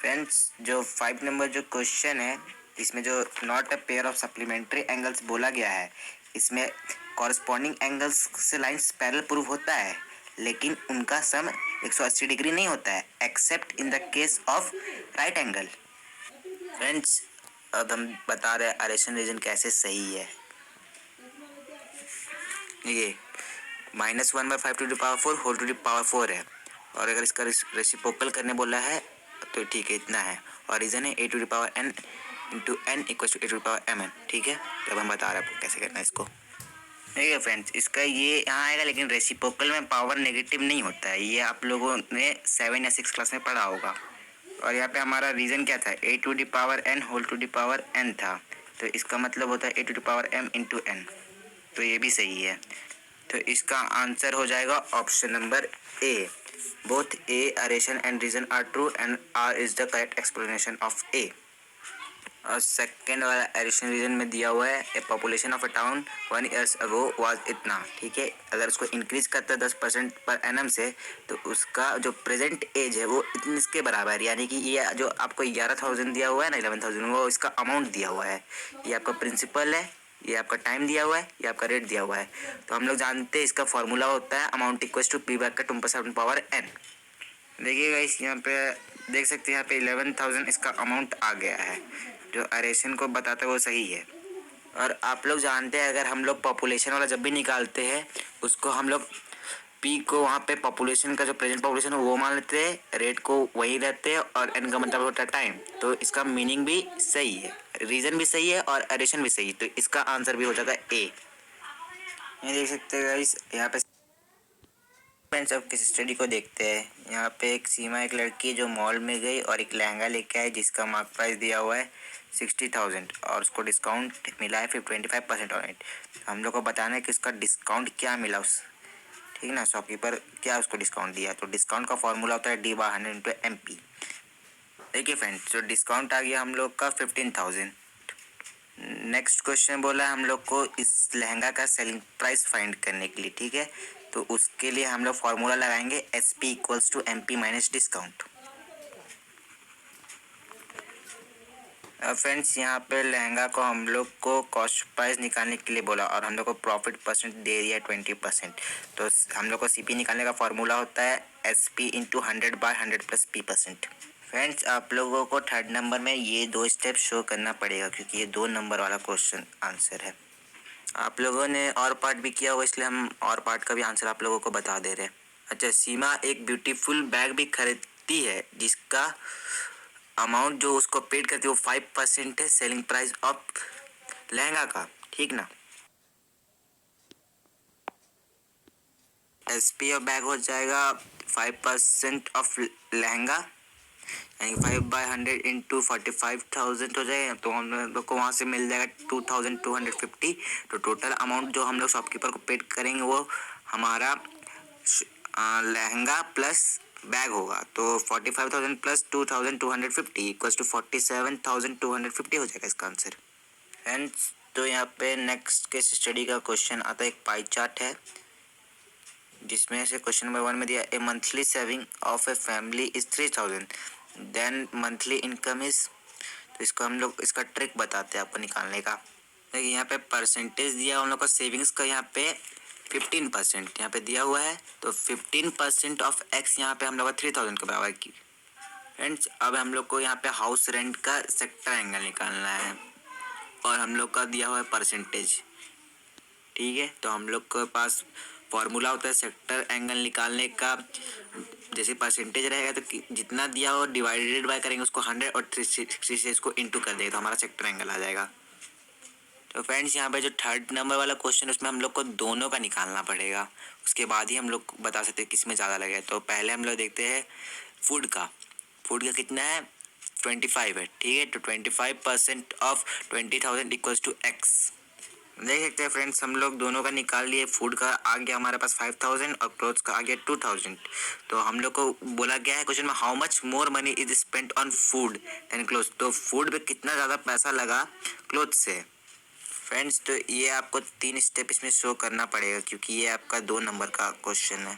Friends, जो 5 number जो question है, इसमें जो not a pair of supplementary angles बोला गया है, इसमें कॉरस्पॉन्डिंग एंगल्स से लाइंस पैरेलल प्रूव होता है, लेकिन उनका सम 180 डिग्री नहीं होता है, accept in the case of right angle. Friends, अब हम बता रहे हैं अरेशन रीजन कैसे सही है। ये -1/5 होल टू द पावर 4 है, और अगर इसका रेसिप्रोकल करने बोला है तो ठीक है, इतना है, और रीजन है a to the power n into n equal to a to the power mn। ठीक है, तो अब हम बता रहे हैं आपको कैसे करना है इसको। ठीक है फ्रेंड्स, इसका ये यहाँ आएगा, लेकिन रेसिप्रोकल में पावर नेगेटिव नहीं होता है, ये आप लोगों ने 7 या 6 क्लास में पढ़ा होगा। और यहाँ पे हमारा रीजन क्या था, a to the power n whole to the power n था, तो इसका मतलब होता है a to the power m into n, तो ये भी सही है। तो इसका आंसर हो जाएगा option number A. Both A assertion and reason are true and R is the correct explanation of A. और सेकेंड वाला एडिशन रीजन में दिया हुआ है, a population of a town 1 years ago was इतना। ठीक है, अगर उसको इंक्रीज करता है 10% पर एनम से, तो उसका जो प्रेजेंट एज है वो इतने इसके बराबर है, यानी कि ये जो आपको 11,000 दिया हुआ है ना, 11,000, वो इसका अमाउंट दिया हुआ है। ये आपका प्रिंसिपल है, ये आपका टाइम दिया हुआ है, ये आपका रेट दिया हुआ है। तो हम लोग जानते हैं इसका फॉर्मूला होता है amount equal to P back का 2 पावर n। देखिएगा इस यहाँ पे देख सकते हैं, यहाँ पे 11,000 इसका अमाउंट आ गया है, जो अरेशन को बताता है वो सही है। और आप लोग जानते हैं, अगर हम लोग पॉपुलेशन वाला जब भी निकालते हैं, उसको हम लोग पी को वहाँ पे पॉपुलेशन का जो प्रेजेंट पॉपुलेशन है वो मान लेते हैं, रेट को वही रहते हैं, और एन का मतलब होता है टाइम। तो इसका मीनिंग भी सही है, रीजन भी सही है और एडिशन भी सही है, तो इसका आंसर भी हो जाता है ए। ये देख सकते हैं गाइस, यहाँ पे फ्रेंड्स अब किस स्टडी को देखते हैं। यहाँ पे एक सीमा, एक लड़की जो मॉल में गई और एक लहंगा लेके आई, जिसका मार्क प्राइस दिया हुआ है 60,000 और उसको डिस्काउंट मिला है फिर 25% ऑन इट। हम लोग को बताना है कि उसका डिस्काउंट क्या मिला उस, ठीक ना, शॉपकीपर क्या उसको डिस्काउंट दिया। तो डिस्काउंट का फॉर्मूला होता है D/100 इंटू MP। देखिए फ्रेंड्स, जो डिस्काउंट आ गया हम लोग का 15,000। नेक्स्ट क्वेश्चन बोला है हम लोग को इस लहंगा का सेलिंग प्राइस फाइंड करने के लिए। ठीक है, तो उसके लिए हम लोग फॉर्मूला लगाएंगे SP equals to MP minus discount. Friends, यहाँ पे लहंगा को हम लोग को कॉस्ट प्राइस निकालने के लिए बोला, और हम लोग को प्रॉफिट परसेंट दे दिया 20%। तो हम लोग को CP निकालने का फॉर्मूला होता है SP into 100/100 plus P%। Friends, आप लोगों को थर्ड नंबर में ये 2 स्टेप शो करना पड़ेगा, क्योंकि ये 2 नंबर वाला क्वेश्चन आंसर है। आप लोगों ने और पार्ट भी किया होगा, इसलिए हम और पार्ट का भी आंसर आप लोगों को बता दे रहे हैं। अच्छा, सीमा एक ब्यूटीफुल बैग भी खरीदती है, जिसका अमाउंट जो उसको पेड करती है वो 5% है सेलिंग प्राइस ऑफ लहंगा का। ठीक ना, SP ऑफ बैग हो जाएगा 5% ऑफ लहंगा, यानी 5/100 इंटू 45,000 हो जाएगा। तो हम लोग को वहाँ से मिल जाएगा 2,250। तो टोटल अमाउंट जो हम लोग शॉपकीपर को पेड करेंगे वो हमारा लहंगा प्लस बैग होगा। तो 45,000 प्लस 2,250 इक्वल्स टू 47,250 हो जाएगा इसका आंसर। फ्रेंड्स, तो यहाँ पे नेक्स्ट केस स्टडी का क्वेश्चन आता है, एक पाई चार्ट है, जिसमें से क्वेश्चन नंबर 1 में दिया a monthly saving of a family is 3,000 then monthly income is. तो इसको हम लोग इसका ट्रिक बताते हैं आपको निकालने का। देखिए यहाँ पे परसेंटेज दिया हम लोग का सेविंग्स का, यहाँ पे 15% यहाँ पे दिया हुआ है, तो 15% ऑफ x यहाँ पे हम लोग का 3,000 के बराबर की। फ्रेंड्स, अब हम लोग को यहाँ पे हाउस रेंट का सेक्टर एंगल निकालना है, और हम लोग का दिया हुआ है परसेंटेज। ठीक है, तो हम लोग के पास फॉर्मूला होता है सेक्टर एंगल निकालने का। जैसे परसेंटेज रहेगा तो जितना दिया हो डिवाइडेड बाय करेंगे उसको 100 और 360 से इसको इंटू कर देगा, तो हमारा सेक्टर एंगल आ जाएगा। तो फ्रेंड्स, यहाँ पे जो थर्ड नंबर वाला क्वेश्चन है उसमें हम लोग को दोनों का निकालना पड़ेगा, उसके बाद ही हम लोग बता सकते हैं किस में ज़्यादा लगे। तो पहले हम लोग देखते हैं फूड का कितना है, 25 है। ठीक है, तो 25% ऑफ 20,000 इक्वल्स टू x। देख सकते हैं फ्रेंड्स, हम लोग दोनों का निकाल लिए। फूड का आ गया हमारे पास 5,000 और क्लोथ्स का आ गया 2,000। तो हम लोग को बोला गया है क्वेश्चन में how much more money is spent on food and clothes. तो फूड पे कितना ज़्यादा पैसा लगा क्लोथ से। फ्रेंड्स, तो ये आपको 3 स्टेप इसमें शो करना पड़ेगा, क्योंकि ये आपका 2 नंबर का क्वेश्चन है।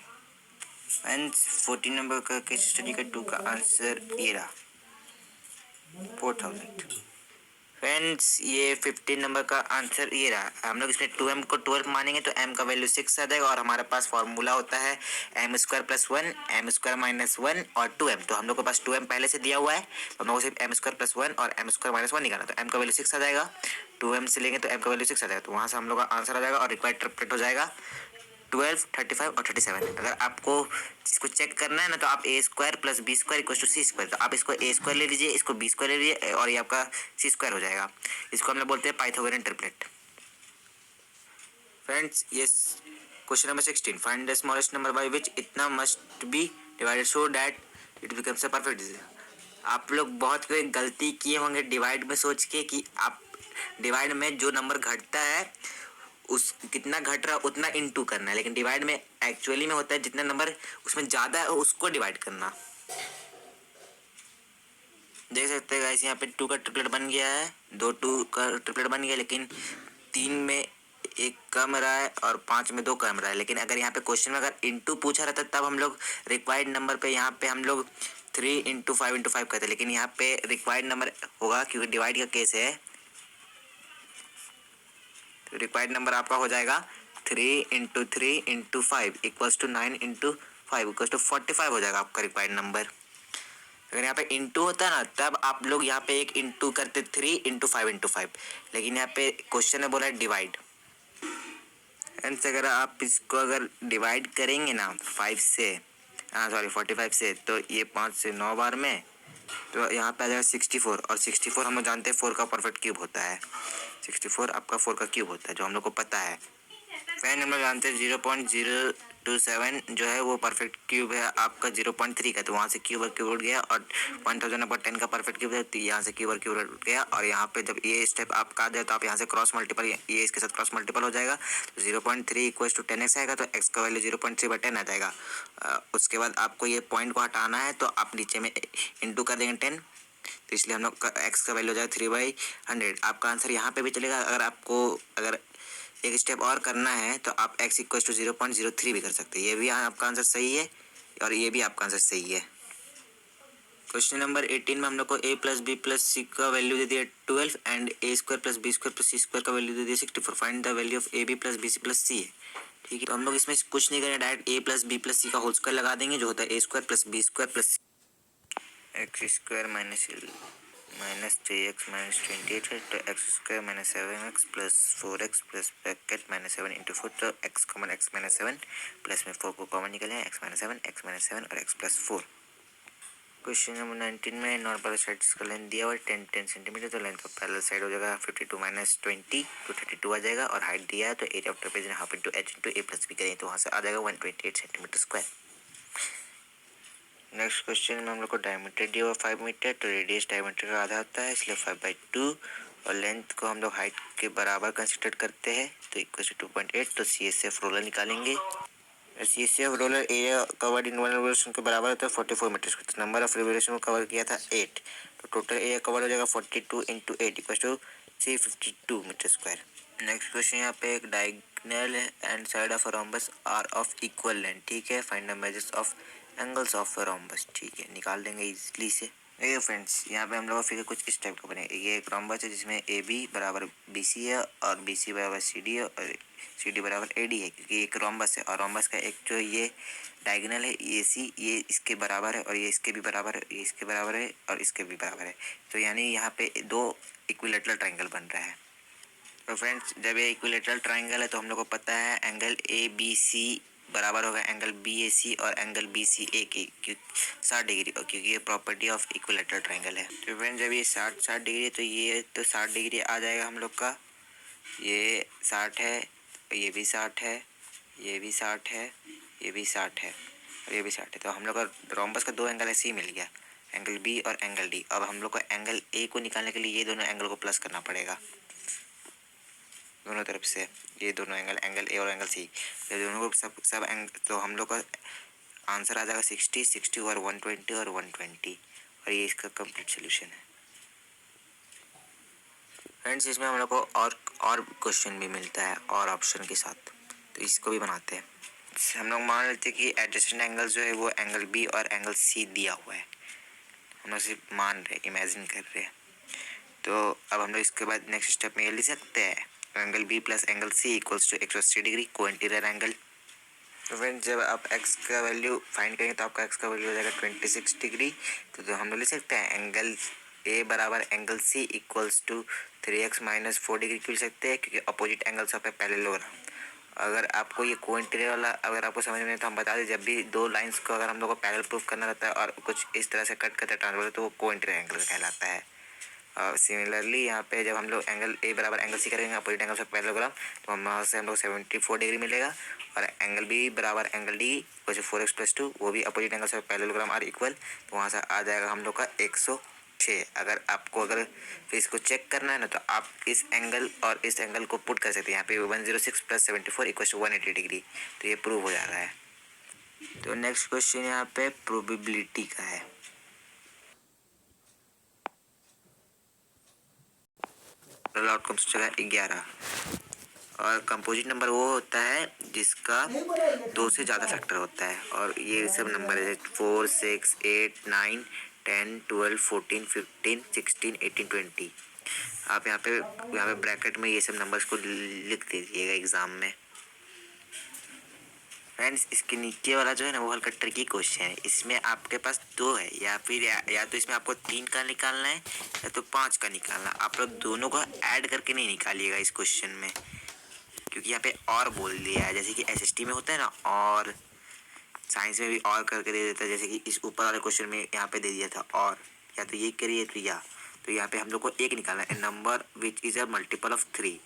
फ्रेंड्स, 14 नंबर का केस स्टडी का 2 का आंसर ये रहा। 4000। फ्रेंड्स ये 15 नंबर का आंसर ये रहा। हम लोग इसमें 2m को 12 मानेंगे तो m का वैल्यू 6 आ जाएगा और हमारे पास फॉर्मूला होता है m square plus 1, m square minus 1 और 2m। तो हम लोग के पास 2m पहले से दिया हुआ है तो हम लोग को सिर्फ m स्क्वायर प्लस 1 और m स्क्वायर माइनस 1 निकालना। तो m का वैल्यू 6 आ जाएगा, 2m से लेंगे तो m का वैल्यू 6 आ जाएगा, तो वहाँ से हम लोग का आंसर आ जाएगा और रिक्वायर्ड ट्रिपलेट हो जाएगा 12, 35 और 37। अगर आपको इसको चेक करना है ना तो आप a square plus B square equal to c square, तो आप इसको ए स्क्वायर ले लीजिए, इसको बी स्क्वायर ले लीजिए और ये आपका सी स्क्वायर हो जाएगा। इसको हम लोग बोलते हैं पाइथागोरियन ट्रिपलेट। फ्रेंड्स ये question number 16, find the smallest number by which इतना must be divided so that it becomes a perfect digit. आप लोग बहुत कोई गलती किए होंगे डिवाइड में सोच के कि आप डिवाइड में जो नंबर घटता है उस कितना घट रहा उतना इनटू करना है, लेकिन डिवाइड में एक्चुअली में होता है जितना नंबर उसमें ज़्यादा है उसको डिवाइड करना। देख सकते हैं गाइस यहाँ पे 2 का ट्रिपलेट बन गया है, 2 का ट्रिपलेट बन गया, लेकिन 3 में 1 कम रहा है और 5 में 2 कम रहा है। लेकिन अगर यहाँ पे क्वेश्चन में अगर इनटू पूछा रहता तब हम लोग रिक्वायर्ड नंबर पे यहाँ पे हम लोग 3 × 5 × 5 करते, लेकिन यहाँ पे रिक्वायर्ड नंबर होगा क्योंकि डिवाइड का केस है। तो रिक्वायर्ड नंबर आपका हो जाएगा 3 × 3 × 5 इक्वल्स टू 9 × 5 इक्वल्स टू 45 हो जाएगा आपका रिक्वायर्ड नंबर। अगर यहाँ पे इंटू होता ना तब आप लोग यहाँ पे एक इंटू करते 3 × 5 × 5, लेकिन यहाँ पे क्वेश्चन में बोला है डिवाइड। एंड अगर आप इसको अगर डिवाइड करेंगे ना 5 से, हाँ सॉरी 45 से, तो ये 5 से 9 बार में तो यहाँ पे आ जाएगा 64, और 64 हम लोग जानते हैं 4 का परफेक्ट क्यूब होता है। 64 आपका 4 का क्यूब होता है जो हम लोग को पता है। फैन हम लोग जानते हैं 0.027 जो है वो परफेक्ट क्यूब है आपका 0.3 का, तो वहाँ से क्यूब उठ गया, और 1000/10 का परफेक्ट क्यूब है तो यहाँ से क्यूब उठ गया। और यहाँ पे जब ये स्टेप आपका आ जाए तो आप यहाँ से क्रॉस मल्टीपल, ये इसके साथ क्रॉस मल्टीपल हो जाएगा, तो 0.3 इक्वल्स टू 10x आएगा, तो x का वैल्यू 0.3/10 आ जाएगा। उसके बाद आपको ये पॉइंट को हटाना है तो आप नीचे में इंटू कर देंगे 10, तो इसलिए हम लोग x का वैल्यू हो जाएगा 3/100। आपका आंसर यहाँ पे भी चलेगा। अगर आपको अगर एक स्टेप और करना है तो आप x इक्वल्स टू 0.03 भी कर सकते हैं। ये भी आपका आंसर सही है और ये भी आपका आंसर सही है। क्वेश्चन नंबर 18 में हम लोग को a plus b plus c का वैल्यू दे दिया 12 and a square plus B square plus c square का वैल्यू दे दिया 64। Find the value of a b plus b c plus c है। ठीक है, तो हम लोग इसमें कुछ नहीं करेंगे, direct a plus b plus c का होल स्क्वायर लगा देंगे जो होता है a square plus B square plus x square minus 3x minus 28 है, तो x square minus 7x plus 4x plus bracket minus 7 × 4, तो x common x minus 7 plus में 4 को कॉमन निकले हैं, x माइनस 7 और x प्लस 4। क्वेश्चन नंबर 19 में normal side का लेंथ दिया हुआ है 10 सेंटीमीटर, तो लेंथ ऑफ पैरेलल साइड हो जाएगा 52 माइनस 20 तो 32 आ जाएगा, और हाइट दिया है तो area of trapezium half into h into a plus b करें तो वहाँ से आ जाएगा 128 सेंटीमीटर स्क्वायर। नेक्स्ट क्वेश्चन में हम लोग को डायमीटर दिया हुआ 5 मीटर, तो रेडियस डायमीटर का आधा होता है इसलिए 5/2, और लेंथ को हम लोग हाइट के बराबर कंसिडर करते हैं तो इक्वल टू 2.8। तो CSF रोलर निकालेंगे। CSF roller area covered in one revolution के बराबर होता है 44 metre square. Number of revolution को कवर किया था 8, तो टोटल एरिया कवर हो जाएगा 42 × 8 equal to 352 metre square. Next question यहाँ पे एक diagonal and side of rhombus are of equal length. ठीक है, find the measures of angles of rhombus. ठीक है, निकाल देंगे इजीली से। देखिए फ्रेंड्स, यहाँ पे हम लोग का फिगर कुछ इस टाइप का बनेगा। ये एक रोम्बस है जिसमें AB बराबर BC है और BC बराबर CD है और CD बराबर AD है, क्योंकि एक रोम्बस है और रोम्बस का एक जो ये डायगोनल है AC ये इसके बराबर है और ये इसके भी बराबर है, ये इसके बराबर है और इसके भी बराबर है, तो यानी यहाँ पे 2 इक्विलेटरल ट्राइंगल बन रहा है। तो फ्रेंड्स, जब ये इक्विलेटरल ट्राइंगल है तो हम लोग को पता है एंगल ABC बराबर होगा एंगल BAC और एंगल BCA की 60 डिग्री, और क्योंकि ये प्रॉपर्टी ऑफ इक्विलेटरल ट्राइंगल है। तो फ्रेंड्स, जब ये 60 डिग्री तो ये तो 60 डिग्री आ जाएगा हम लोग का, ये 60 है, ये भी 60 है, ये भी 60 है, ये भी 60 है और ये भी 60 है। तो हम लोग का रोम्बस का 2 एंगल ऐसे ही मिल गया, एंगल B और एंगल D। अब हम लोग को एंगल A को निकालने के लिए ये दोनों एंगल को प्लस करना पड़ेगा दोनों तरफ से, ये दोनों एंगल A और एंगल C, तो दोनों को सब एंगल, तो हम लोग का आंसर आ जाएगा 60, 60 और 120 और 120, और ये इसका कंप्लीट सोल्यूशन है। फ्रेंड्स, इसमें हम लोग को और क्वेश्चन भी मिलता है और ऑप्शन के साथ, तो इसको भी बनाते हैं। हम लोग मान लेते हैं कि एडजेसेंट एंगल जो है वो एंगल B और एंगल C दिया हुआ है। हम लोग सिर्फ मान रहे, इमेजिन कर रहे हैं। तो अब हम लोग इसके बाद नेक्स्ट स्टेप में ये लिख सकते हैं angle B plus angle C equals to 180 degree को इंटीरियर एंगल। तो फ्रेंड्स जब आप x का वैल्यू फाइंड करेंगे तो आपका x का वैल्यू हो जाएगा 26 डिग्री। तो हम लोग लिख सकते हैं एंगल a बराबर angle c equals to 3x minus 4 degree क्यों लिख सकते हैं, क्योंकि अपोजिट एंगल्स पे पैरेलल। अगर आपको ये को इंटीरियर वाला अगर आपको समझ में नहीं तो हम बता दें, जब भी दो लाइंस को अगर हम लोग को पैरेलल प्रूफ करना रहता है और कुछ इस तरह से कट करते हैं ट्रांसफर, तो वो को इंटीरियर एंगल कहलाता है। और सिमिलरली यहाँ पे जब हम लोग एंगल ए बराबर एंगल सी करेंगे अपोजिट एंगल से पैरेललोग्राम, तो वहाँ से हम लोग 74 डिग्री मिलेगा। और एंगल बी बराबर एंगल डी वैसे 4x+2 वो भी अपोजिट एंगल से पैरेललोग्राम आर इक्वल, तो वहाँ से आ जाएगा हम लोग का 106। अगर फिर इसको चेक करना है ना, तो आप इस एंगल और इस एंगल को पुट कर सकते हैं यहाँ पे 106 + 74 = 180 डिग्री। तो ये प्रूव हो जा रहा है। तो नेक्स्ट क्वेश्चन यहाँ पे प्रोबेबिलिटी का है। आउटकम्स चला 11 और कंपोजिट नंबर वो होता है जिसका 2 से ज़्यादा फैक्टर होता है। और ये सब नंबर है 4, 6, 8, 9, 10, 12, 14, 15, 16, 18, 20। आप यहाँ पे ब्रैकेट में ये सब नंबर्स को लिख दीजिएगा एग्जाम में। फ्रेंड्स इसके नीचे वाला जो है ना वो हल्का ट्रिकी क्वेश्चन है। इसमें आपके पास 2 है या फिर या तो इसमें आपको 3 का निकालना है या तो 5 का निकालना। आप लोग दोनों को ऐड करके नहीं निकालिएगा इस क्वेश्चन में, क्योंकि यहाँ पे और बोल दिया है, जैसे कि एसएसटी में होता है ना, और साइंस में भी और करके दे देता है। जैसे कि इस ऊपर वाले क्वेश्चन में यहाँ पे दे दिया था और, या तो ये करिए तो यहाँ पे हम लोग को एक निकालना है, number which is a multiple of 3।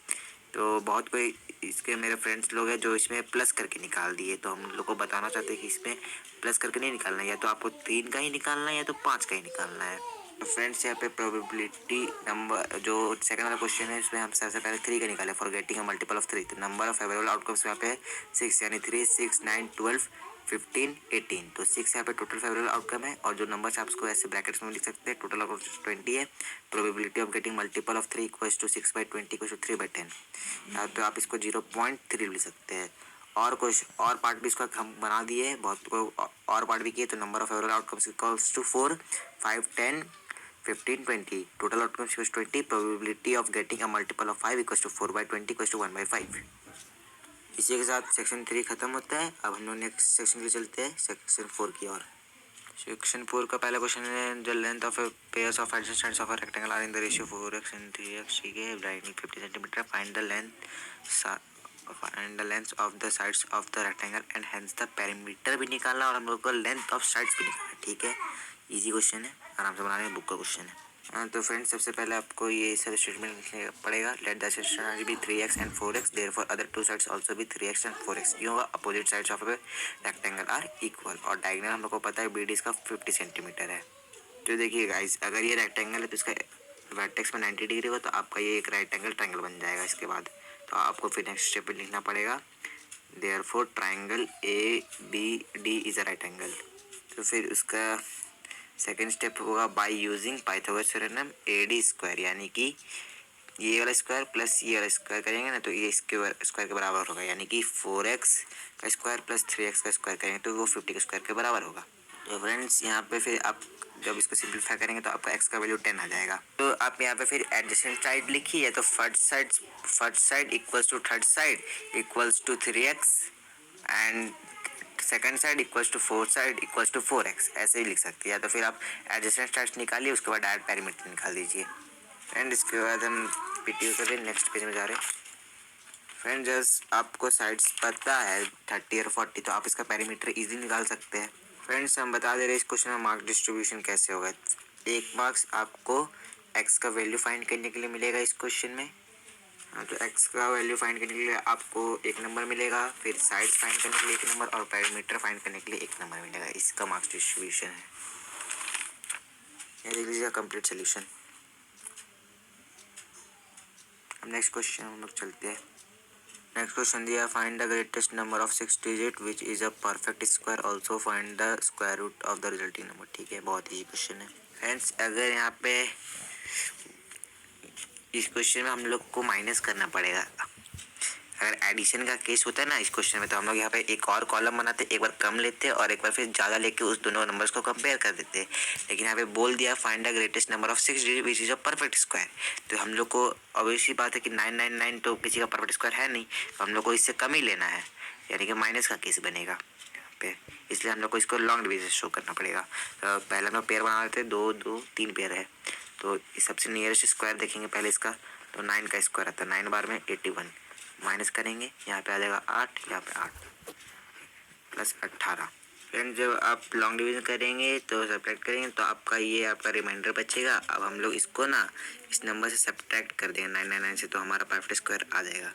तो बहुत कोई इसके मेरे फ्रेंड्स लोग हैं जो इसमें प्लस करके निकाल दिए, तो हम लोग को बताना चाहते हैं कि इसमें प्लस करके नहीं निकालना है, या तो आपको 3 का ही निकालना है या तो 5 का ही निकालना है। तो फ्रेंड्स यहाँ पे प्रोबेबिलिटी नंबर जो सेकंड वाला क्वेश्चन है इसमें हम सबसे पहले 3 का निकाले for getting a multiple of 3। तो नंबर ऑफ फेवरेबल आउटकम्स यहाँ पे 6 यानी 3, 6, 9, 12, 15, 18। तो 6 यहाँ पे टोटल फेवरेबल आउटकम है और जो नंबर्स आप उसको ऐसे ब्रैकेट्स में लिख सकते हैं। टोटल आउटकम 20 है। Probability of getting multiple of 3 equals to 6/20 equals to 3/10। तो आप इसको 0.3 लिख सकते हैं। और कुछ और पार्ट भी इसका हम बना दिए, बहुत को और पार्ट भी किए। तो number of favourable outcomes equals to 4, 5, 10, 15, 20। Total outcomes equals 20। Probability of getting a multiple of 5 equals to 4/20 equals to 1/5। इसी के साथ सेक्शन 3 खत्म होता है। अब हम लोग नेक्स्ट सेक्शन के चलते हैं, सेक्शन 4 की ओर। सेक्शन 4 का पहला क्वेश्चन है the length of a pairs of adjacent sides of a rectangle are in the ratio 4x and 3x। ठीक है, brightening 50 centimetre. Find the length of the sides of the rectangle and hence the perimeter भी निकालना और हम लोग को length of sides भी निकालना। ठीक है, इजी क्वेश्चन है, आराम से बनाने बुक का क्वेश्चन है। तो फ्रेंड्स सबसे पहले आपको ये सब स्टेटमेंट लिखना पड़ेगा। Let the section be 3x and 4x, therefore other two sides also be 3x and 4x। क्यों होगा, opposite sides of a rectangle are equal. और डायगोनल हम लोग को पता है बीडी इसका 50 सेंटीमीटर है। तो देखिए गाइस, अगर ये रेक्टेंगल है तो इसका वर्टेक्स में 90 डिग्री हो तो आपका ये एक राइट एंगल ट्रायंगल बन जाएगा। इसके बाद तो आपको फिर नेक्स्ट स्टेप में लिखना पड़ेगा therefore triangle ABD is a right angle. तो फिर उसका सेकेंड स्टेप होगा by using Pythagoras theorem AD², यानी कि ये वाला स्क्वायर प्लस ये वाला स्क्वायर करेंगे ना तो ये इसके स्क्वायर के बराबर होगा, यानी कि 4x का स्क्वायर प्लस 3x का स्क्वायर करेंगे तो वो 50 के स्क्वायर के बराबर होगा। तो फ्रेंड्स यहाँ पे फिर आप जब इसको सिंप्लीफाई करेंगे तो आपका x का वैल्यू 10 आ जाएगा। तो आप यहाँ पे फिर एडजेसेंट साइड लिखिए, या तो first side equals to third side equals to 3x and second side equals to fourth side equals to 4x, ऐसे ही लिख सकते हैं। या तो फिर आप एडजेसेंट साइड्स निकालिए, उसके बाद डायरेक्ट पेरीमीटर निकाल दीजिए। एंड इसके बाद हम पीटीओ के लिए नेक्स्ट पेज में जा रहे हैं। फ्रेंड जस्ट आपको साइड्स पता है 30 और 40, तो आप इसका पेरीमीटर इजीली निकाल सकते हैं। फ्रेंड्स हम बता दे रहे हैं इस क्वेश्चन में मार्क डिस्ट्रीब्यूशन कैसे होगा। 1 मार्क्स आपको x का वैल्यू फाइंड करने के लिए मिलेगा इस क्वेश्चन में। तो x का वैल्यू फाइंड करने के लिए आपको 1 नंबर मिलेगा, फिर साइड्स फाइंड करने के लिए 1 नंबर और पेरीमीटर फाइंड करने के लिए 1 नंबर मिलेगा। इसका मार्क्स डिस्ट्रीब्यूशन है। ये देख लीजिए कंप्लीट सोल्यूशन। अब नेक्स्ट क्वेश्चन हम लोग चलते हैं। नेक्स्ट क्वेश्चन दिया find the greatest number of 6 digit which is a perfect square, also find the square root of the resulting number. ठीक है, बहुत ईजी क्वेश्चन है। फ्रेंड्स अगर यहाँ पे इस क्वेश्चन में हम लोग को माइनस करना पड़ेगा, अगर एडिशन का केस होता है ना इस क्वेश्चन में, तो हम लोग यहाँ पे एक और कॉलम बनाते, एक बार कम लेते और एक बार फिर ज़्यादा लेके उस दोनों नंबर्स को कंपेयर कर देते। लेकिन यहाँ पे बोल दिया find the greatest number of 6 digit which is a perfect square, तो हम लोग को ऑब्वियसली बात है कि 999 तो किसी का परफेक्ट स्क्वायर है नहीं, तो हम लोग को इससे कम ही लेना है, यानी कि माइनस का केस बनेगा यहाँ पे। इसलिए हम लोग को इसको लॉन्ग डिवीजन शो करना पड़ेगा। तो पहले हम लोग पेयर बना लेते, 2 2 3 पेयर है, तो सबसे नियरेस्ट स्क्वायर देखेंगे पहले इसका, तो 9 का स्क्वायर आता है 9 बार में 81, माइनस करेंगे यहाँ पे आ जाएगा 8, यहाँ पे 8 प्लस 18। फ्रेंड जब आप लॉन्ग डिवीजन करेंगे तो सब्ट्रैक्ट करेंगे तो आपका ये आपका रिमाइंडर बचेगा। अब हम लोग इसको ना इस नंबर से सब्ट्रैक्ट कर देंगे 999 से, तो हमारा परफेक्ट स्क्वायर आ जाएगा।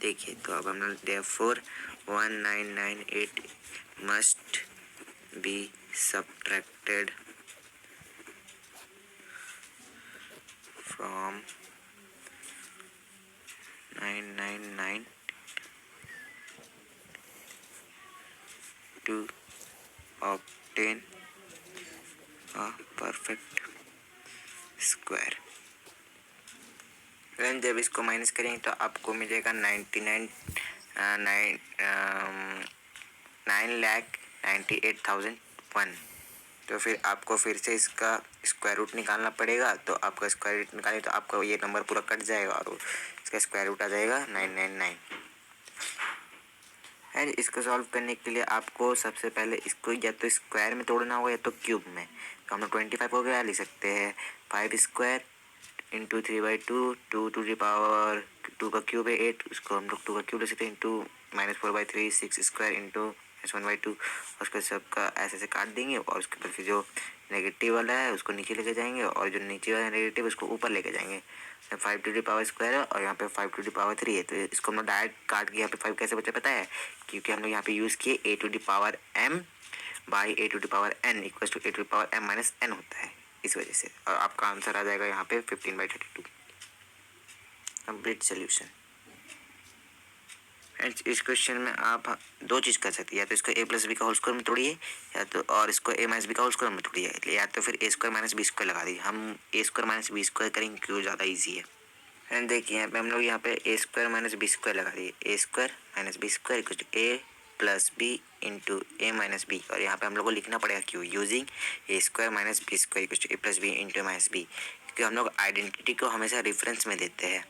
देखिए तो अब हम लोग therefore 1998 must be subtracted from 999 to obtain a perfect square। जब इसको माइनस करेंगे तो आपको मिलेगा 9,98,001। तो फिर आपको फिर से इसका स्क्वायर रूट निकालना पड़ेगा, तो आपका स्क्वायर रूट निकालें तो आपका ये नंबर पूरा कट जाएगा और इसका स्क्वायर रूट आ जाएगा 999। एंड इसको सॉल्व करने के लिए आपको सबसे पहले इसको या तो स्क्वायर में तोड़ना होगा या तो क्यूब में। तो हम लोग 25 को क्या लिख सकते हैं, 5 square into 3/2, 2 to the power 2 का क्यूब है 8, उसको हम लोग 2 का क्यूब ले सकते हैं, इंटू -4/3 6 स्क्वायर इंटू -1/2, और उसको सबका ऐसे ऐसे काट देंगे और उसके बाद फिर जो नेगेटिव वाला है उसको नीचे लेके जाएंगे और जो नीचे वाला नेगेटिव उसको ऊपर लेके जाएंगे। 5 टू द पावर स्क्वायर है और यहाँ पे 5 टू द पावर 3 है, तो इसको हम लोग डायरेक्ट काट के यहाँ पे 5 कैसे बचा पता है, क्योंकि हम लोग यहाँ पे यूज़ किए a to the power m by a to the power n equal to a to the power m minus n होता है, इस वजह से। और आपका आंसर आ जाएगा यहाँ पे 15/32 कंप्लीट सोल्यूशन। इस क्वेश्चन में आप 2 चीज़ कर सकते हैं, या तो इसको a प्लस बी का होल स्क्वायर में तोड़िए या तो और इसको a माइनस बी का होल स्क्वायर में तोड़िए, या तो फिर a square minus B square लगा दिए। हम a square minus B square करेंगे क्यों, ज़्यादा ईजी है। एंड देखिए यहाँ पे हम लोग यहाँ पे a square minus B square लगा दिए, a square minus B square equal to a plus B into A minus B, और यहाँ पे हम लोग को लिखना पड़ेगा क्यों, using a square minus B square equal to a plus B into A minus B, क्योंकि हम लोग आइडेंटिटी को हमेशा रेफरेंस में देते हैं।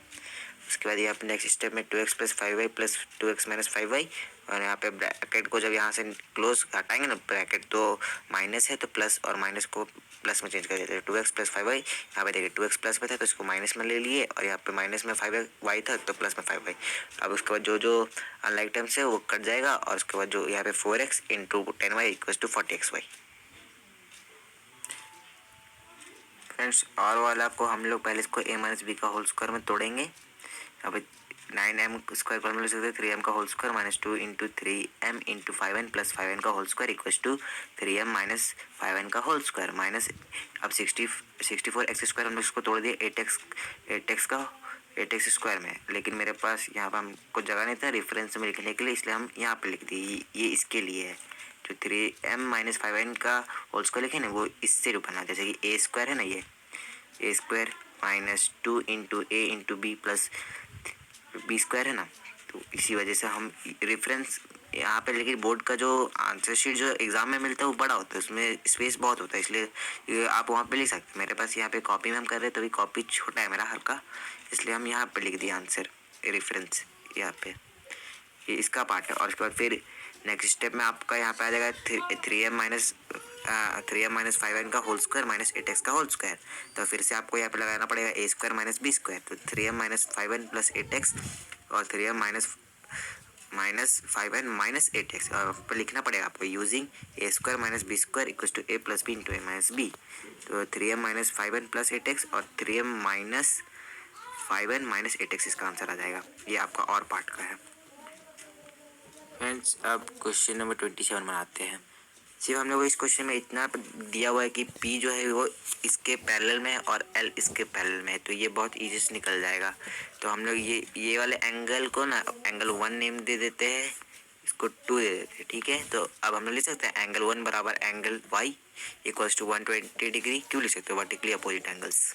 उसके बाद यहाँ पे नेक्स्ट स्टेप में 2x plus 5y plus 2x minus 5y, और यहाँ पे ब्रैकेट को जब यहाँ से क्लोज हटाएंगे ना ब्रैकेट, तो माइनस है तो प्लस और माइनस को प्लस में चेंज कर देते हैं। 2x प्लस 5y, यहाँ पे देखिए 2x प्लस में था तो इसको माइनस में ले लिए, और यहाँ पे माइनस में 5y था तो प्लस में 5y। अब उसके बाद जो जो अनलाइक टर्म्स है वो कट जाएगा, और उसके बाद जो यहाँ पे 4x into 10y equal to 40xy। Friends और वाला को हम लोग पहले इसको a माइनस बी का होल स्क्वायर में तोड़ेंगे। अब 9m स्क्वायर पर मिल सकते 3m का whole square minus 2 into 3m into 5n plus 5n का whole square equal to 3m minus 5n का होल स्क्वायर माइनस। अब 64x स्क्वायर हम लोग इसको तोड़ दिए 8x स्क्वायर में, लेकिन मेरे पास यहाँ पर हमको जगह नहीं था रेफरेंस में लिखने के लिए, इसलिए हम यहाँ पे लिख दिए, ये इसके लिए है। जो 3m माइनस 5n का होल स्क्वायर लिखे ना वो इससे बना, जैसे कि a स्क्वायर है ना, ये a square minus 2 into A into B plus B square है ना, तो इसी वजह से हम रेफरेंस यहाँ पे। लेकिन बोर्ड का जो आंसर शीट जो एग्ज़ाम में मिलता है वो बड़ा होता है, उसमें स्पेस बहुत होता है, इसलिए आप वहाँ पे लिख सकते हैं। मेरे पास यहाँ पे कॉपी में हम कर रहे हैं तो भी कॉपी छोटा है मेरा हल्का, इसलिए हम यहाँ पे लिख दिए आंसर रेफरेंस यहाँ पे, ये इसका पार्ट है। और उसके बाद फिर नेक्स्ट स्टेप में आपका यहाँ पे आ जाएगा 3m माइनस 5n का होल स्क्वायर माइनस 8x का होल स्क्वायर। तो फिर से आपको यहाँ पे लगाना पड़ेगा a square minus B square, तो 3m minus 5n plus 8x और 3m minus 5n minus 8x, और पर लिखना पड़ेगा आपको using a square minus B square equal to a plus B into A minus B. तो 3m minus 5n plus 8x और 3m minus 5n minus 8x इसका answer आ जाएगा। ये आपका और पार्ट का है। फ्रेंड्स अब क्वेश्चन नंबर 27 बनाते हैं। सिर्फ हम लोग को इस क्वेश्चन में इतना दिया हुआ है कि P जो है वो इसके पैरेलल में है और L इसके पैरेलल में है, तो ये बहुत ईजी से निकल जाएगा। तो हम लोग ये वाले एंगल को ना एंगल 1 नेम दे देते हैं, इसको 2 दे देते हैं, ठीक है। तो अब हम लोग लिख सकते हैं एंगल 1 बराबर angle y equals to 120 degree. क्यों लिख सकते हो, vertically opposite angles.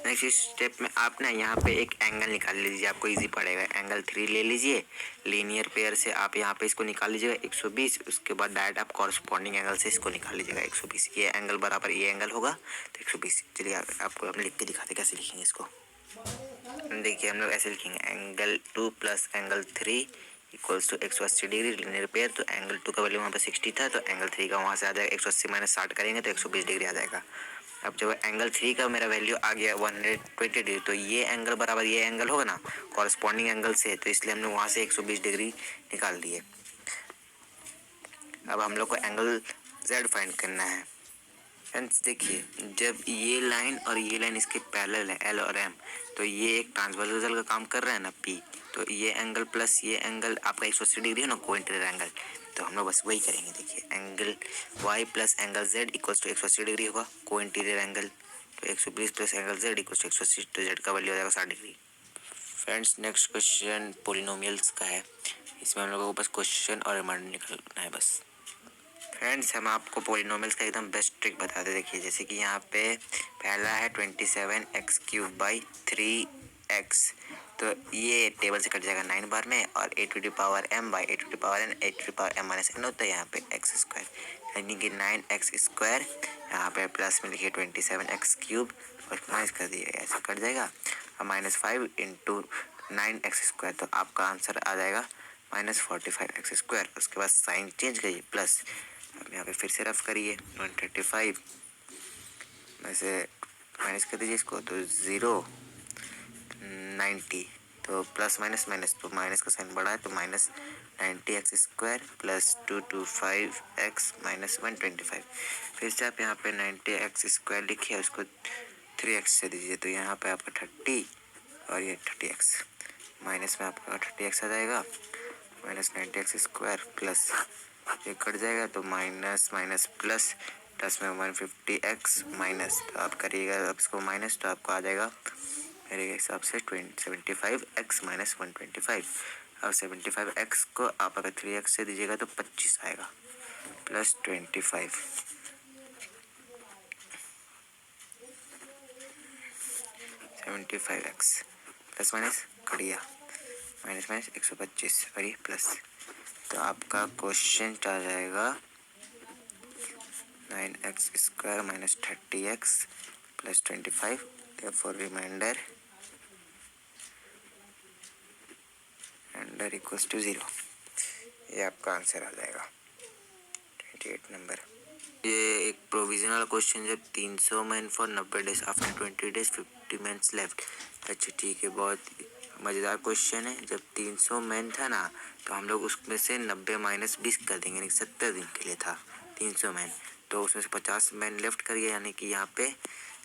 Next step में आप ना यहाँ पे एक एंगल निकाल लीजिए, आपको इजी पड़ेगा। एंगल 3 ले लीजिए, लीनियर पेयर से आप यहाँ पे इसको निकाल लीजिएगा 120। उसके बाद डायरेक्ट आप कॉरस्पॉन्डिंग एंगल से इसको निकाल लीजिएगा 120। ये एंगल बराबर ये एंगल होगा तो 120। चलिए आपको हम लिख के दिखाते कैसे लिखेंगे इसको। देखिए हम लोग ऐसे लिखेंगे, angle 2 plus angle 3 equals to 180 degree linear pair. तो एंगल 2 का वैल्यू वहाँ पे 60 था, तो एंगल 3 का वहाँ से आ जाएगा 180 माइनस 60 करेंगे तो 120 डिग्री आ जाएगा। अब जब एंगल 3 का मेरा वैल्यू आ गया 120 डिग्री, तो ये एंगल बराबर ये एंगल होगा ना कॉरस्पॉन्डिंग एंगल से, तो इसलिए हमने वहाँ से 120 डिग्री निकाल दिए। अब हम लोग को एंगल Z फाइंड करना है। फ्रेंड्स देखिए, जब ये लाइन और ये लाइन इसके पैरेलल है L और M, तो ये एक ट्रांसवर्सल का काम कर रहा है ना P, तो ये एंगल प्लस ये एंगल आपका 180 डिग्री है ना, कोइंटेरियर एंगल। तो हम लोग बस वही करेंगे। देखिए angle Y plus angle Z equals to 180 degree होगा, कोइंटेरियर एंगल। तो 120 plus angle Z equals to 180, तो Z का वैल्यू हो जाएगा 60 degree. Friends next question polynomials का है। इसमें हम लोगों को बस क्वेश्चन और रिमाइंडर निकालना है बस। फ्रेंड्स हम आपको पोलिनोमियल्स का एकदम बेस्ट ट्रिक बताते। देखिए जैसे कि यहाँ पे पहला है 27x³ बाई 3x, तो ये टेबल से कट जाएगा 9 बार में, और a⁴m बाई a⁴n a⁴m-n होता है यहाँ पे x², यानी कि 9x²। यहाँ पे प्लस में लिखिए 27x³ और माइनस कर दिए, ऐसे कट जाएगा, और -5 इंटू 9x², तो आपका आंसर आ जाएगा -45x²। उसके बाद साइन चेंज करिए प्लस, अब यहाँ पे फिर से रफ करिए 135 में से माइनस कर दीजिए इसको, तो 0 90, तो प्लस माइनस माइनस, तो माइनस का साइन बढ़ा है, तो -90x² प्लस 225x माइनस 125। फिर से आप यहाँ पे 90x² लिखिए, उसको 3x से दीजिए, तो यहाँ पे आपका 30 और ये 30x, माइनस में आपका 30x आ जाएगा, माइनस 90x² प्लस ये कट जाएगा, तो माइनस माइनस प्लस, प्लस में 150x माइनस, तो आप करिएगा अब इसको माइनस, तो आपको आ जाएगा मेरे हिसाब से 75x माइनस 125। अब 75x को आप अगर 3x से दीजिएगा तो 25 आएगा, plus 25 75x plus minus cut गया, माइनस माइनस 125 और ये प्लस, तो आपका क्वेश्चन आ जाएगा 9x² minus 30x plus 25, therefore remainder equals to 0। ये आपका आंसर आ जाएगा 28 नंबर। ये एक प्रोविजनल क्वेश्चन, जब 300 man for 90 days after 20 days 50 mans left. अच्छा ठीक है, बहुत मज़ेदार क्वेश्चन है। जब 300 मैन था ना, तो हम लोग उसमें से 90 माइनस 20 कर देंगे, यानी 70 दिन के लिए था 300 मैन, तो उसमें से 50 मैन लेफ्ट करिए, यानी कि यहाँ पे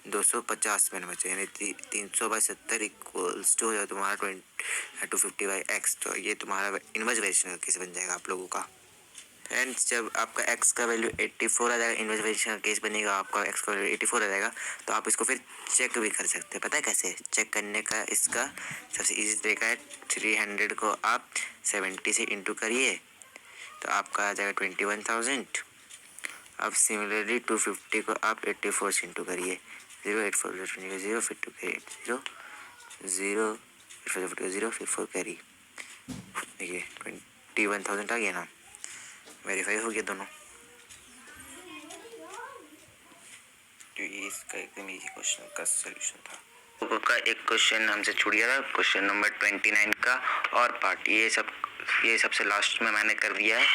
250 मैन बचे, यानी 300/70 इक्वल्स टू हो जाए तुम्हारा 250/x। तो ये तुम्हारा इनवर्स वेरिएशन केस बन जाएगा आप लोगों का। फ्रेंड्स जब आपका x का वैल्यू 84 आ जाएगा, इनवर्स वेरिएशन का केस बनेगा, आपका x का वैल्यू 84 आ जाएगा, तो आप इसको फिर चेक भी कर सकते हैं। पता है कैसे चेक करने का? इसका सबसे इजी तरीका है, 300 को आप 70 से इंटू करिए, तो आपका आ जाएगा 21,000। अब सिमिलरली 250 को आप 84 से इंटू करिए, 084 0 फिर 2 करिए 0 0 फिर 0 फिर 4 करिए, देखिए 21,000 आ गया ना, वेरीफाई हो गया दोनों। तो ये इसका एकदम इजी क्वेश्चन का सॉल्यूशन था। लोगों का एक क्वेश्चन हमसे छूट गया था, क्वेश्चन नंबर 29 का और पार्ट, ये सबसे लास्ट में मैंने कर दिया है,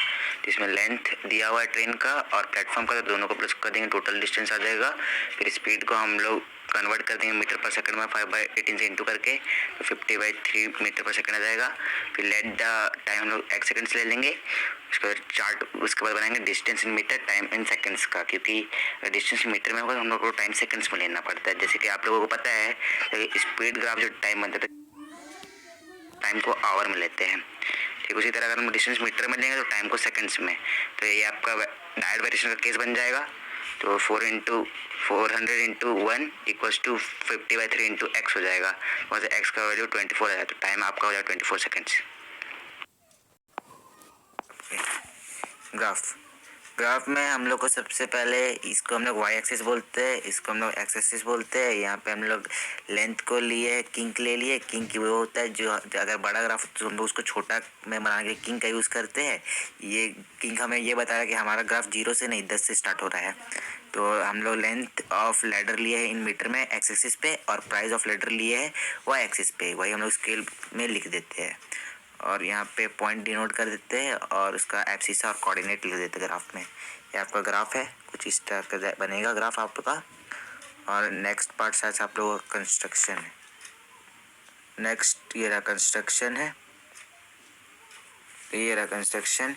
जिसमें लेंथ दिया हुआ है ट्रेन का और प्लेटफॉर्म का, तो दोनों को प्लस कर देंगे, टोटल डिस्टेंस आ जाएगा। फिर स्पीड को हम लोग कन्वर्ट कर देंगे मीटर पर सेकंड में 5/18 से इंटू करके, तो 50/3 मीटर पर सेकंड आ जाएगा। फिर लेट द टाइम हम लोग x सेकंड्स ले लेंगे, उसके बाद चार्ट, उसके बाद बनाएंगे distance in metre, time in seconds का, क्योंकि डिस्टेंस मीटर में होगा तो हम लोग को टाइम सेकंड्स में लेना पड़ता है। जैसे कि आप लोगों को पता है स्पीड ग्राफ जो टाइम बनता है, टाइम को आवर में लेते हैं, ठीक उसी तरह अगर हम डिस्टेंस मीटर में लेंगे तो टाइम को सेकंड्स में, तो ये आपका डायरेक्ट वेरिएशन का केस बन जाएगा। तो 400 into 1 equals to 50/3 into X हो जाएगा, वहाँ से एक्स का वैल्यू 24 आ जाएगा, तो टाइम आपका हो जाएगा 24 सेकेंड्स। ग्राफ ग्राफ में हम लोग को सबसे पहले इसको हम लोग वाई एक्सिस बोलते हैं, इसको हम लोग एक्स एक्सिस बोलते हैं। यहाँ पे हम लोग लेंथ को लिए, किंक ले लिए। किंक वो होता है जो अगर बड़ा ग्राफ हो तो हम लोग उसको छोटा में बना के किंक का यूज़ करते हैं। ये किंक हमें ये बताया कि हमारा ग्राफ 0 से नहीं 10 से स्टार्ट हो रहा है। तो हम लोग लेंथ ऑफ लेडर लिए है इन मीटर में एक्स एक्सिस पे, और प्राइस ऑफ लेडर लिए है वाई एक्सिस पे। वही हम लोग स्केल में लिख देते हैं और यहाँ पे पॉइंट डिनोट कर देते हैं और उसका एब्सिसा और कोऑर्डिनेट लिख देते हैं ग्राफ में। ये आपका ग्राफ है, कुछ इस तरह का बनेगा ग्राफ आपका। और नेक्स्ट पार्ट शायद आप लोगों का कंस्ट्रक्शन है। नेक्स्ट ये रहा कंस्ट्रक्शन है, ये रहा कंस्ट्रक्शन।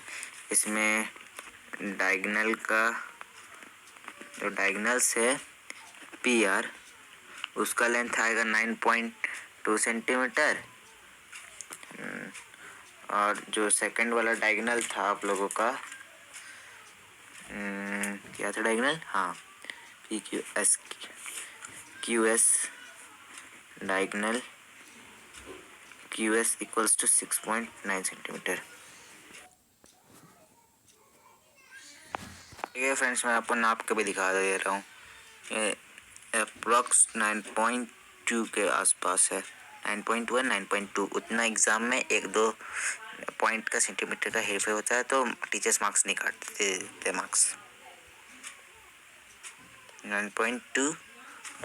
इसमें डायगोनल का जो डायगोनल्स है पी आर, उसका लेंथ आएगा 9.2 सेंटीमीटर। और जो सेकंड वाला डायगोनल था आप लोगों का, क्या था डायगोनल, हाँ P Q S diagonal Q S equals to 6.9 centimetre. ठीक है फ्रेंड्स, मैं आपको नाप के भी दिखा दे रहा हूँ। ये अप्रॉक्स 9.2 के आसपास है, 9.1 9.2 उतना। एग्ज़ाम में 1-2 पॉइंट का सेंटीमीटर का हेरफेर होता है तो टीचर्स मार्क्स नहीं काटते, देते मार्क्स। 9.2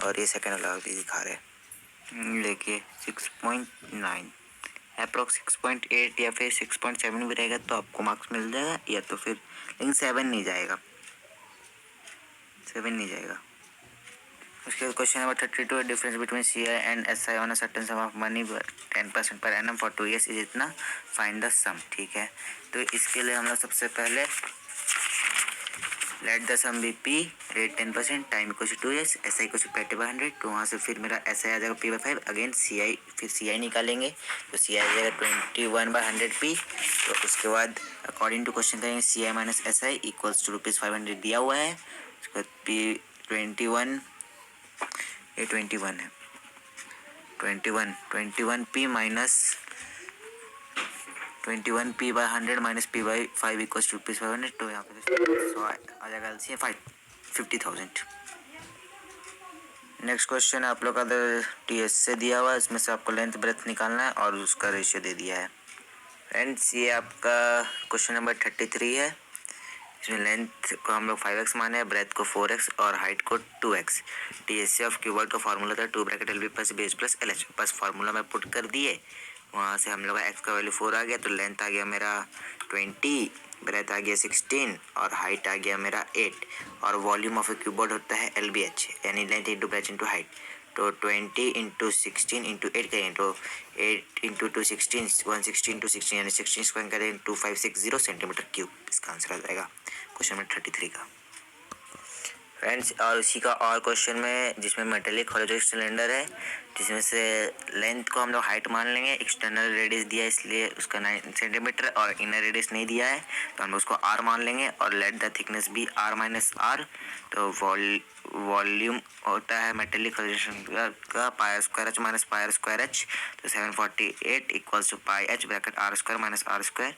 और ये सेकेंड वाला भी दिखा रहे हैं, देखिए 6.9 अप्रॉक्स 6.8 या फिर 6.7 भी रहेगा तो आपको मार्क्स मिल जाएगा, या तो फिर लेकिन 7 नहीं जाएगा, 7 नहीं जाएगा। उसके बाद question number 32, difference between C I and S I on a certain sum of money 10% पर एनम फॉर 2 years इज इतना, फाइंड द सम। ठीक है, तो इसके लिए हम लोग सबसे पहले let the sum be P rate 10%, time equal to 2 years, S I equal to P T by 100। तो वहाँ से फिर मेरा एस आई आ जाएगा P/5, अगेन सी आई, फिर सी आई निकालेंगे तो सी आई आ जाएगा 21/100 P। तो उसके बाद अकॉर्डिंग टू क्वेश्चन करेंगे C I minus S I equals to ₹500 दिया हुआ है। उसके बाद P 21, ये 21 है, 21 P minus 21 P by 100 minus P by 5 equals to ₹500। तो यहाँ पे आ जाएगा एलसीएम 50,000। नेक्स्ट क्वेश्चन आप लोग का टीएस से दिया हुआ है, इसमें से आपको लेंथ ब्रेथ निकालना है और उसका रेशियो दे दिया है। फ्रेंड्स ये आपका क्वेश्चन नंबर 33 है। इसमें लेंथ को हम लोग 5x माने हैं, ब्रेथ को 4x और हाइट को 2x। टीएससी ऑफ क्यूबॉइड का फार्मूला था 2 bracket L B plus base plus L H, बस फार्मूला में पुट कर दिए। वहाँ से हम लोग का x का वैल्यू 4 आ गया, तो लेंथ आ गया मेरा 20, ब्रेथ आ गया 16 और हाइट आ गया मेरा 8। और वॉल्यूम ऑफ ए क्यूबॉइड होता है एल बी एच, यानी length into breadth into height. तो 20 इंटू 16 इंटू 8 करेंगे तो 8 इंटू 2 16, 160 इंटू 16 यानी 16 स्क्वायर करें 2560 सेंटीमीटर क्यूब। इसका आंसर आ जाएगा क्वेश्चन नंबर 33 का। फ्रेंड्स और इसी का और क्वेश्चन में जिसमें मेटेलिक हॉलोजैक्ट सिलेंडर है, जिसमें से लेंथ को हम लोग हाइट मान लेंगे, एक्सटर्नल रेडियस दिया है इसलिए उसका 9 सेंटीमीटर और इनर रेडियस नहीं दिया है तो हम उसको r मान लेंगे और लेट द थिकनेस भी r माइनस आर। तो वॉल्यूम होता है मेटेलिक हॉलोजैक्ट का pi square H minus pi square H. तो 748 equals to pi H bracket r square minus r square.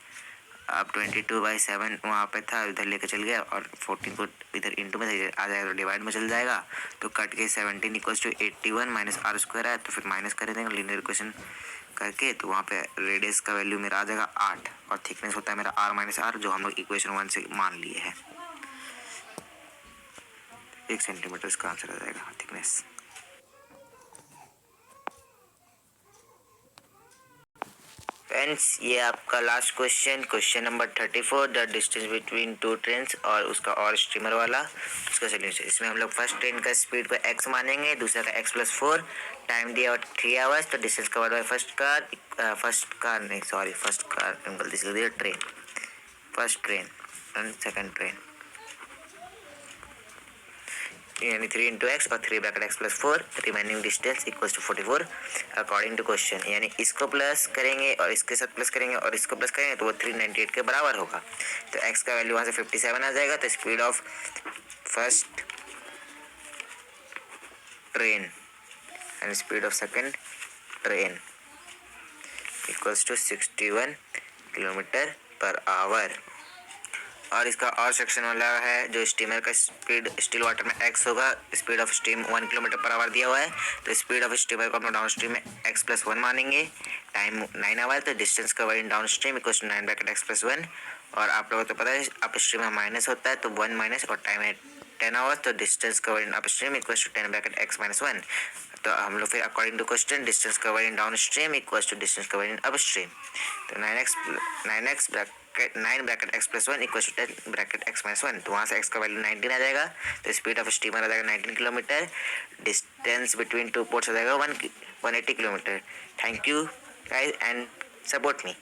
अब 22/7 वहाँ पे था, इधर लेकर चल गया और 14 को इधर इंटू में आ जाएगा तो डिवाइड में चल जाएगा। तो कट के 17 equals to 81 minus R square है, तो फिर माइनस कर देंगे लीनियर इक्वेशन करके। तो वहाँ पे रेडियस का वैल्यू मेरा आ जाएगा 8 और थिकनेस होता है मेरा r माइनस आर, जो हम लोग इक्वेशन 1 से मान लिए हैं। 1 सेंटीमीटर इसका आंसर आ जाएगा थिकनेस। फ्रेंड्स ये आपका last question, question number 34, the distance between 2 trains और उसका और स्टीमर वाला उसका सोल्यूशन। इसमें हम लोग फर्स्ट ट्रेन का स्पीड को x मानेंगे, दूसरा का x प्लस 4, टाइम दिया और 3 आवर्स। तो distance covered by first car गलती से दिया train, first train and second train, यानी 3 इंटू एक्स और 3 bracket x plus 4, remaining distance equals to 44 according to question. यानी इसको प्लस करेंगे और इसके साथ प्लस करेंगे और इसको प्लस करेंगे तो वो 398 के बराबर होगा। तो x का वैल्यू वहाँ से 57 आ जाएगा। तो speed of first train and speed of second train equals to 61 kilometre पर आवर। और इसका और सेक्शन वाला है जो स्टीमर का स्पीड स्टिल वाटर में x होगा, स्पीड ऑफ स्टीम 1 किलोमीटर पर आवर दिया हुआ है, तो स्पीड ऑफ स्टीमर को अपना डाउन स्ट्रीम में x+1 मानेंगे, टाइम 9 आवर, तो distance cover in down stream equals to 9 bracket x+1। और आप लोगों को तो पता है अप स्ट्रीम में माइनस होता है तो 1 माइनस और टाइम है 10 आवर्स, तो distance cover in up stream equals to 10 bracket x-1। तो हम लोग फिर according to question distance cover in down stream equals to distance cover in up stream, तो 9 bracket x+1 equals to 10 bracket x-1, तो वहाँ से x का value 19 आ जाएगा, तो स्पीड ऑफ स्टीमर आ जाएगा 19 kilometre, distance between two ports आ जाएगा 180 kilometre. Thank you guys and support me.